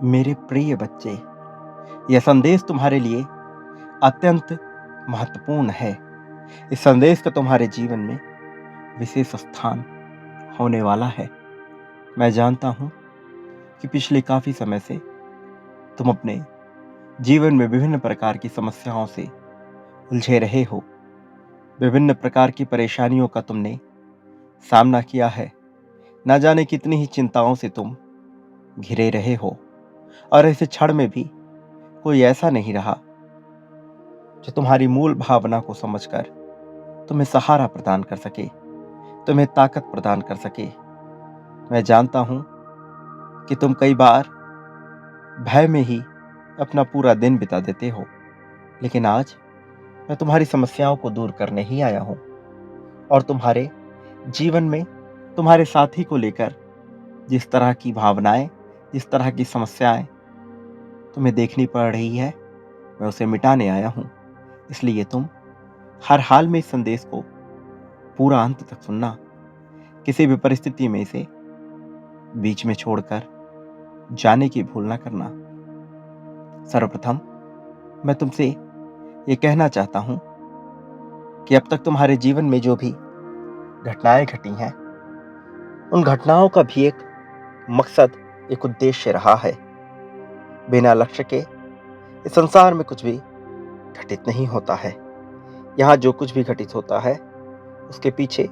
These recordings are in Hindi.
मेरे प्रिय बच्चे, यह संदेश तुम्हारे लिए अत्यंत महत्वपूर्ण है। इस संदेश का तुम्हारे जीवन में विशेष स्थान होने वाला है। मैं जानता हूँ कि पिछले काफ़ी समय से तुम अपने जीवन में विभिन्न प्रकार की समस्याओं से उलझे रहे हो। विभिन्न प्रकार की परेशानियों का तुमने सामना किया है। ना जाने कितनी ही चिंताओं से तुम घिरे रहे हो और ऐसे क्षण में भी कोई ऐसा नहीं रहा जो तुम्हारी मूल भावना को समझकर तुम्हें सहारा प्रदान कर सके, तुम्हें ताकत प्रदान कर सके। मैं जानता हूं कि तुम कई बार भय में ही अपना पूरा दिन बिता देते हो, लेकिन आज मैं तुम्हारी समस्याओं को दूर करने ही आया हूं और तुम्हारे जीवन में तुम्हारे साथी को लेकर जिस तरह की भावनाएं, जिस तरह की समस्याएं तुम्हें देखनी पड़ रही है, मैं उसे मिटाने आया हूं। इसलिए तुम हर हाल में इस संदेश को पूरा अंत तक सुनना। किसी भी परिस्थिति में इसे बीच में छोड़कर जाने की भूल ना करना। सर्वप्रथम मैं तुमसे ये कहना चाहता हूं कि अब तक तुम्हारे जीवन में जो भी घटनाएं घटी हैं, उन घटनाओं का भी एक मकसद, एक उद्देश्य रहा है। बिना लक्ष्य के इस संसार में कुछ भी घटित नहीं होता है। यहाँ जो कुछ भी घटित होता है उसके पीछे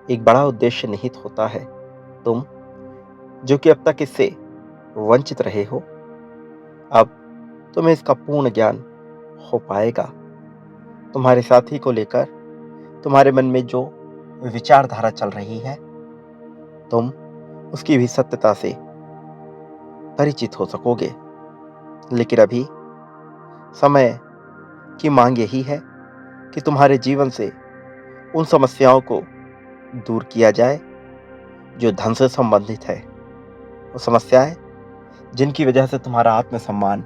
एक बड़ा उद्देश्य निहित होता है। तुम जो कि अब तक इससे वंचित रहे हो, अब तुम्हें इसका पूर्ण ज्ञान हो पाएगा। तुम्हारे साथी को लेकर तुम्हारे मन में जो विचारधारा चल रही है, तुम उसकी भी सत्यता से परिचित हो सकोगे। लेकिन अभी समय की मांग यही है कि तुम्हारे जीवन से उन समस्याओं को दूर किया जाए जो धन से संबंधित है। वो समस्याएं जिनकी वजह से तुम्हारा आत्मसम्मान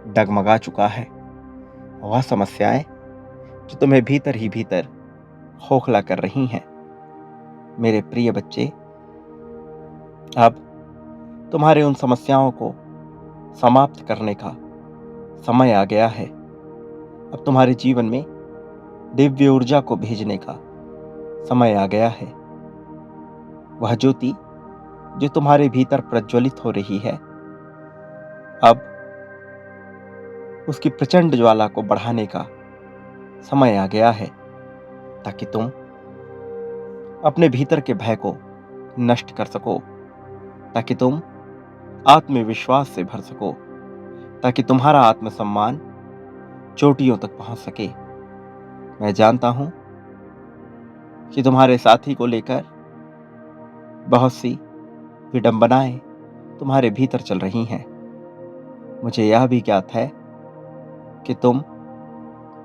डगमगा चुका है। वह समस्याएं जो तुम्हें भीतर ही भीतर खोखला कर रही हैं। मेरे प्रिय बच्चे, अब तुम्हारे उन समस्याओं को समाप्त करने का समय आ गया है। अब तुम्हारे जीवन में दिव्य ऊर्जा को भेजने का समय आ गया है। वह ज्योति जो तुम्हारे भीतर प्रज्वलित हो रही है, अब उसकी प्रचंड ज्वाला को बढ़ाने का समय आ गया है, ताकि तुम अपने भीतर के भय को नष्ट कर सको, ताकि तुम आत्मविश्वास से भर सको, ताकि तुम्हारा आत्मसम्मान चोटियों तक पहुंच सके। मैं जानता हूं कि तुम्हारे साथी को लेकर बहुत सी विडंबनाएं तुम्हारे भीतर चल रही हैं। मुझे यह भी ज्ञात है कि तुम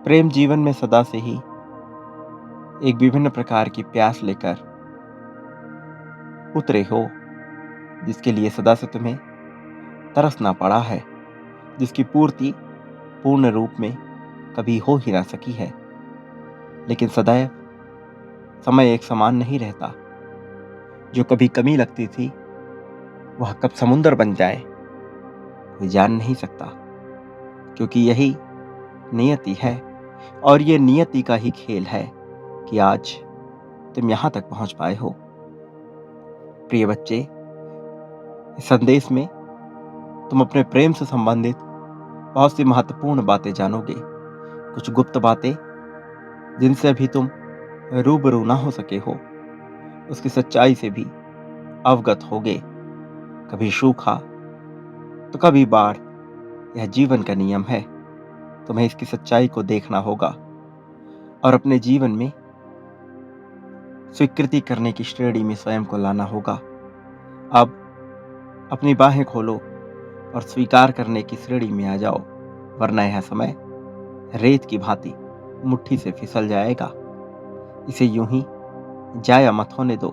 प्रेम जीवन में सदा से ही एक विभिन्न प्रकार की प्यास लेकर उतरे हो, जिसके लिए सदा से तुम्हें तरसना पड़ा है, जिसकी पूर्ति पूर्ण रूप में कभी हो ही ना सकी है। लेकिन सदैव समय एक समान नहीं रहता। जो कभी कमी लगती थी, वह कब समुद्र बन जाए कोई जान नहीं सकता, क्योंकि यही नियति है और ये नियति का ही खेल है कि आज तुम यहां तक पहुंच पाए हो। प्रिय बच्चे, इस संदेश में तुम अपने प्रेम से संबंधित बहुत सी महत्वपूर्ण बातें जानोगे। कुछ गुप्त बातें जिनसे अभी तुम रूबरू ना हो सके हो, उसकी सच्चाई से भी अवगत होगे। कभी सूखा तो कभी बाढ़, यह जीवन का नियम है। तुम्हें इसकी सच्चाई को देखना होगा और अपने जीवन में स्वीकृति करने की श्रेणी में स्वयं को लाना होगा। अब अपनी बाहें खोलो और स्वीकार करने की श्रेणी में आ जाओ, वरना यह समय रेत की भांति मुट्ठी से फिसल जाएगा। इसे यूं ही जाया मत होने दो।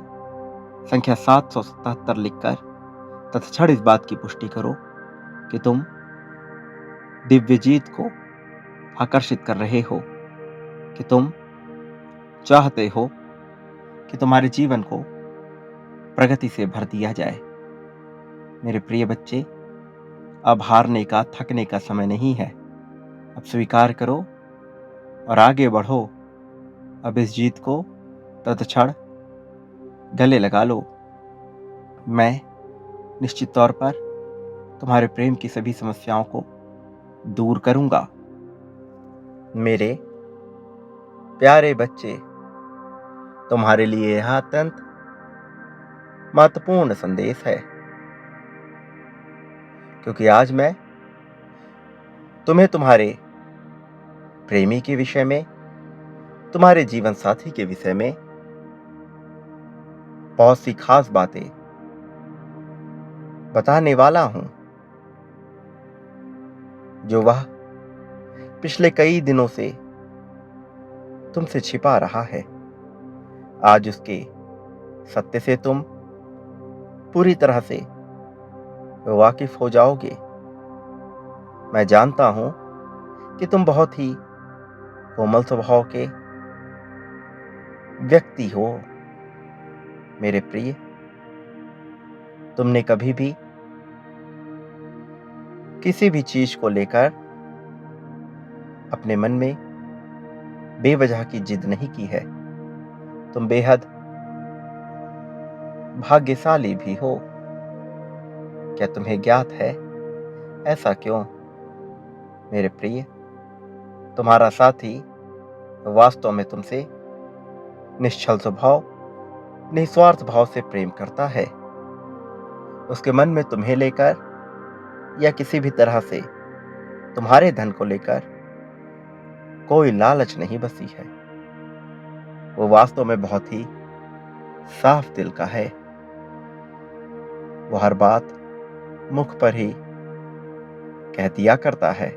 संख्या 777 लिखकर तत्क्षण इस बात की पुष्टि करो कि तुम दिव्य जीत को आकर्षित कर रहे हो, कि तुम चाहते हो कि तुम्हारे जीवन को प्रगति से भर दिया जाए। मेरे प्रिय बच्चे, अब हारने का, थकने का समय नहीं है। अब स्वीकार करो और आगे बढ़ो। अब इस जीत को तत्क्षण गले लगा लो। मैं निश्चित तौर पर तुम्हारे प्रेम की सभी समस्याओं को दूर करूंगा। मेरे प्यारे बच्चे, तुम्हारे लिए यह अत्यंत महत्वपूर्ण संदेश है, क्योंकि आज मैं तुम्हें तुम्हारे प्रेमी के विषय में, तुम्हारे जीवन साथी के विषय में बहुत सी खास बातें बताने वाला हूं, जो वह पिछले कई दिनों से तुमसे छिपा रहा है। आज उसके सत्य से तुम पूरी तरह से वाकिफ हो जाओगे। मैं जानता हूं कि तुम बहुत ही कोमल स्वभाव के व्यक्ति हो मेरे प्रिय। तुमने कभी भी किसी भी चीज को लेकर अपने मन में बेवजह की जिद नहीं की है। तुम बेहद भाग्यशाली भी हो। क्या तुम्हें ज्ञात है ऐसा क्यों मेरे प्रिय? तुम्हारा साथी वास्तव में तुमसे निश्चल स्वभाव, निस्वार्थ भाव से प्रेम करता है। उसके मन में तुम्हें लेकर या किसी भी तरह से तुम्हारे धन को लेकर कोई लालच नहीं बसी है। वो वास्तव में बहुत ही साफ दिल का है। वो हर बात मुख पर ही कह दिया करता है।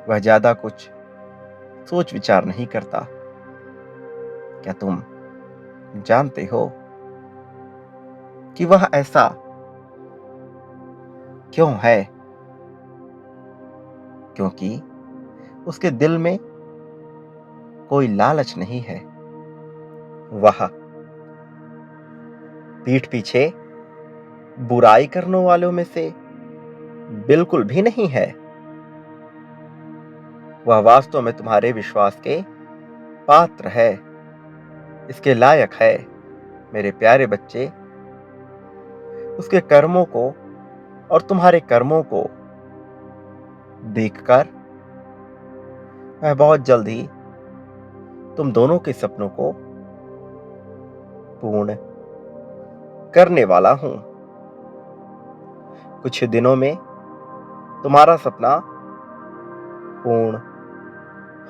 वह ज्यादा कुछ सोच विचार नहीं करता। क्या तुम जानते हो कि वह ऐसा क्यों है? क्योंकि उसके दिल में कोई लालच नहीं है। वह पीठ पीछे बुराई करने वालों में से बिल्कुल भी नहीं है। वह वास्तव में तुम्हारे विश्वास के पात्र है, इसके लायक है मेरे प्यारे बच्चे। उसके कर्मों को और तुम्हारे कर्मों को देखकर मैं बहुत जल्द ही तुम दोनों के सपनों को पूर्ण करने वाला हूं। कुछ दिनों में तुम्हारा सपना पूर्ण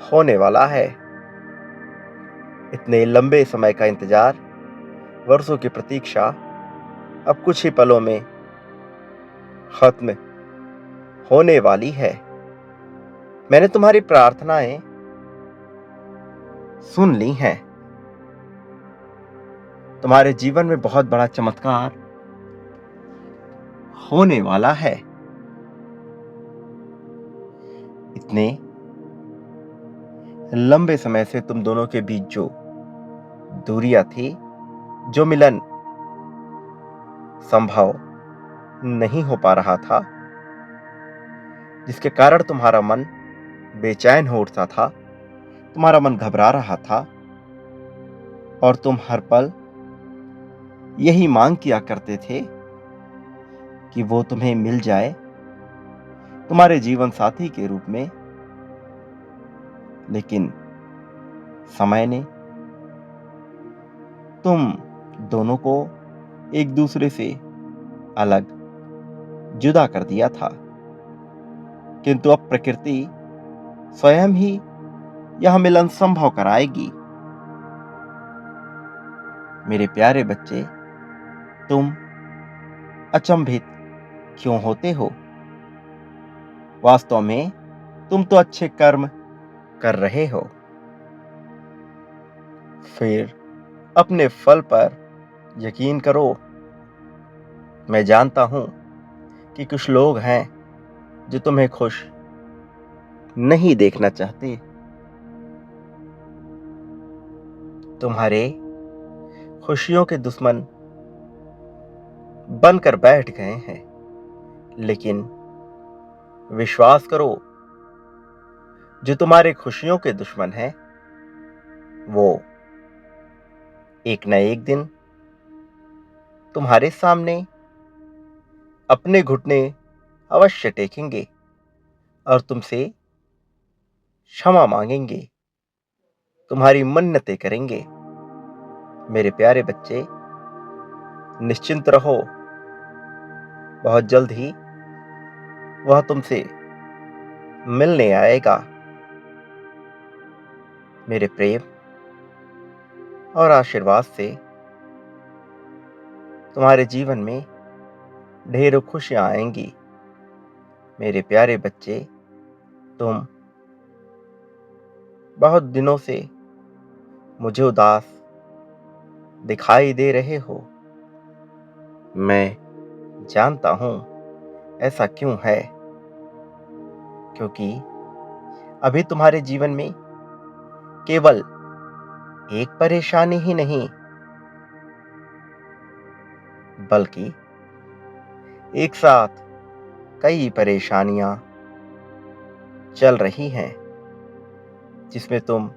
होने वाला है। इतने लंबे समय का इंतजार, वर्षों की प्रतीक्षा अब कुछ ही पलों में खत्म होने वाली है। मैंने तुम्हारी प्रार्थनाएं सुन ली हैं। तुम्हारे जीवन में बहुत बड़ा चमत्कार होने वाला है। इतने लंबे समय से तुम दोनों के बीच जो दूरियां थी, जो मिलन संभव नहीं हो पा रहा था, जिसके कारण तुम्हारा मन बेचैन हो उठता था, तुम्हारा मन घबरा रहा था और तुम हर पल यही मांग किया करते थे कि वो तुम्हें मिल जाए तुम्हारे जीवन साथी के रूप में। लेकिन समय ने तुम दोनों को एक दूसरे से अलग जुदा कर दिया था। किंतु अब प्रकृति स्वयं ही यह मिलन संभव कराएगी। मेरे प्यारे बच्चे, तुम अचंभित क्यों होते हो? वास्तव में तुम तो अच्छे कर्म कर रहे हो। फिर अपने फल पर यकीन करो। मैं जानता हूं कि कुछ लोग हैं जो तुम्हें खुश नहीं देखना चाहते। तुम्हारे खुशियों के दुश्मन बनकर बैठ गए हैं। लेकिन विश्वास करो, जो तुम्हारे खुशियों के दुश्मन हैं, वो एक न एक दिन तुम्हारे सामने अपने घुटने अवश्य टेकेंगे और तुमसे क्षमा मांगेंगे, तुम्हारी मन्नतें करेंगे। मेरे प्यारे बच्चे, निश्चिंत रहो, बहुत जल्द ही वह तुमसे मिलने आएगा। मेरे प्रेम और आशीर्वाद से तुम्हारे जीवन में ढेरों खुशियां आएंगी। मेरे प्यारे बच्चे, तुम बहुत दिनों से मुझे उदास दिखाई दे रहे हो। मैं जानता हूं ऐसा क्यों है, क्योंकि अभी तुम्हारे जीवन में केवल एक परेशानी ही नहीं, बल्कि एक साथ कई परेशानियां चल रही हैं, जिसमें तुम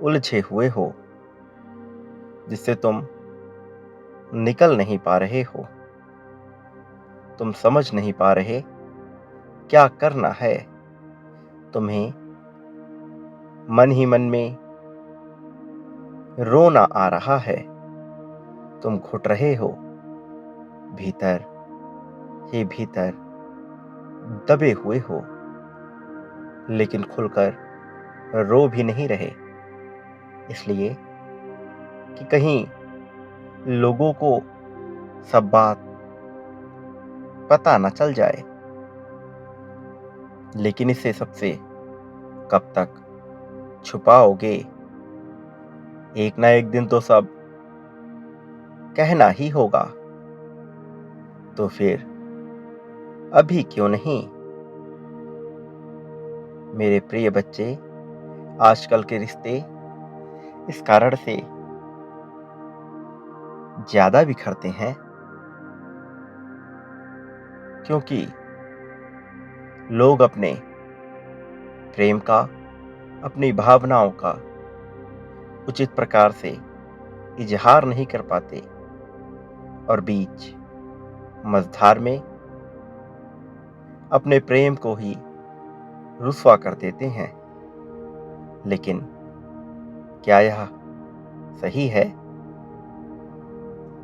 उलझे हुए हो, जिससे तुम निकल नहीं पा रहे हो। तुम समझ नहीं पा रहे क्या करना है। तुम्हें मन ही मन में रोना आ रहा है। तुम घुट रहे हो, भीतर ही भीतर दबे हुए हो, लेकिन खुलकर रो भी नहीं रहे, इसलिए कि कहीं लोगों को सब बात पता न चल जाए। लेकिन इसे सबसे कब तक छुपाओगे? एक ना एक दिन तो सब कहना ही होगा। तो फिर अभी क्यों नहीं? मेरे प्रिय बच्चे, आजकल के रिश्ते इस कारण से ज्यादा बिखरते हैं क्योंकि लोग अपने प्रेम का, अपनी भावनाओं का उचित प्रकार से इजहार नहीं कर पाते और बीच मझधार में अपने प्रेम को ही रुस्वा कर देते हैं। लेकिन क्या यह सही है?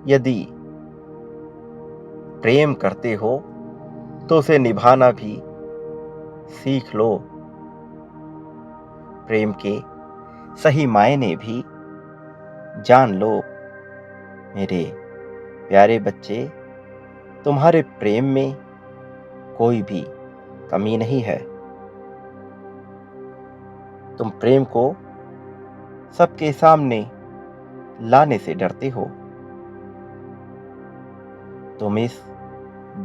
यदि प्रेम करते हो तो उसे निभाना भी सीख लो। प्रेम के सही मायने भी जान लो। मेरे प्यारे बच्चे, तुम्हारे प्रेम में कोई भी कमी नहीं है। तुम प्रेम को सबके सामने लाने से डरते हो। तुम इस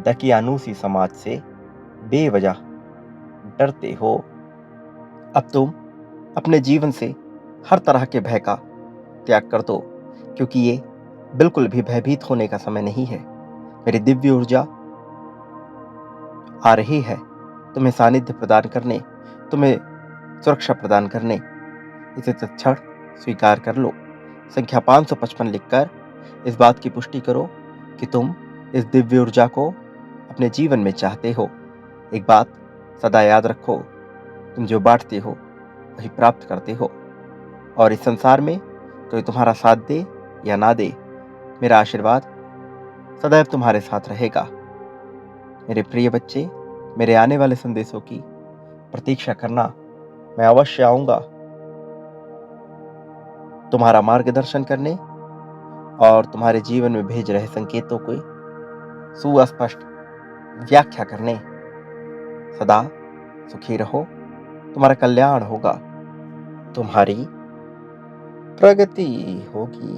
दकियानूसी समाज से बेवजह डरते हो। अब तुम अपने जीवन से हर तरह के भय का त्याग कर दो, क्योंकि ये बिल्कुल भी भयभीत होने का समय नहीं है। मेरी दिव्य ऊर्जा आ रही है तुम्हें सानिध्य प्रदान करने, तुम्हें सुरक्षा प्रदान करने। इसे तत्क्षण स्वीकार कर लो। संख्या 555 लिखकर इस बात की पुष्टि करो कि तुम इस दिव्य ऊर्जा को अपने जीवन में चाहते हो। एक बात सदा याद रखो, तुम जो बांटते हो वही प्राप्त करते हो, और इस संसार में कोई तुम्हारा साथ दे या ना दे, मेरा आशीर्वाद सदैव तुम्हारे साथ रहेगा। मेरे प्रिय बच्चे, मेरे आने वाले संदेशों की प्रतीक्षा करना। मैं अवश्य आऊंगा तुम्हारा मार्गदर्शन करने और तुम्हारे जीवन में भेज रहे संकेतों को सुस्पष्ट व्याख्या करने। सदा सुखी रहो, तुम्हारा कल्याण होगा, तुम्हारी प्रगति होगी।